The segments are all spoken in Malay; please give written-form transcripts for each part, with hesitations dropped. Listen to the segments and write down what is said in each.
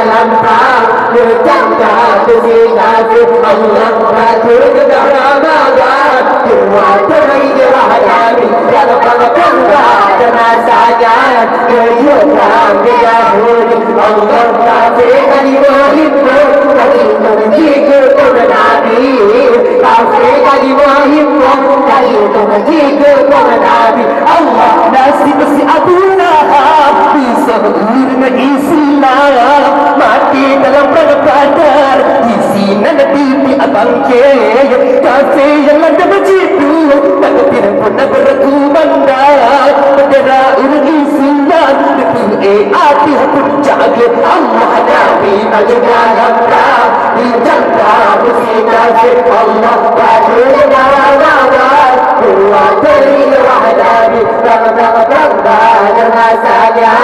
dalam tak bercanda bersinasi Allah Rasul Ramadan Kuat terhijrah dari dalam bangga jenazahnya kehidupan Yahudi Allah kasih kali berhimpun kali menjika kepada Nabi kasih kali berhimpun kali menjika kepada Nabi Allah nasib si Abu Lahab bisa menerima Islam mati dalam perang Badar isi nanti di abang ke kasih yang ada begitu tak kepinang pernah berkumandang bendera urut Islam itu hati pun jaga Allah Nabi majlis perang dijaga mesti kasih Allah bagi Ramadan kuat terhijrah dari bangga jenazahnya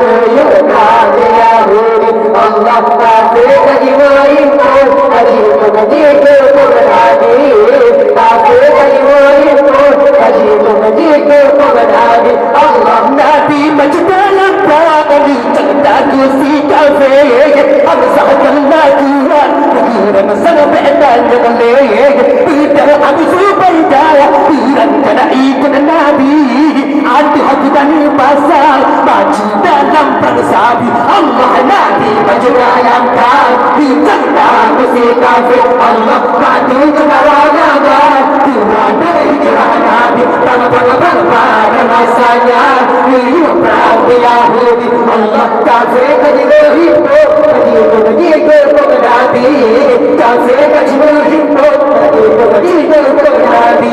kehidupan Yahudi Allah kasih lagi mengimpun lagi menjika keberhadi kasih lagi mengimpun lagi menjika keberhadi Allah Nabi macam dalam perang dijaga kursi kafir amsahkan lakuan Tuhan sangat benar dengan leh tidak habis berjaya tidak kena ikut Nabi ada hati dan pasal maju dalam persabi Allah Nabi maju dalam kau dijaga kursi kafir Allah maju kebarangan Tuhan berhijrah Nabi bangga masanya hidup perang Yahudi Allah kasih kaji berhimpun kaji menjika kepada Nabi kasih kaji berhimpun kaji menjika kepada Nabi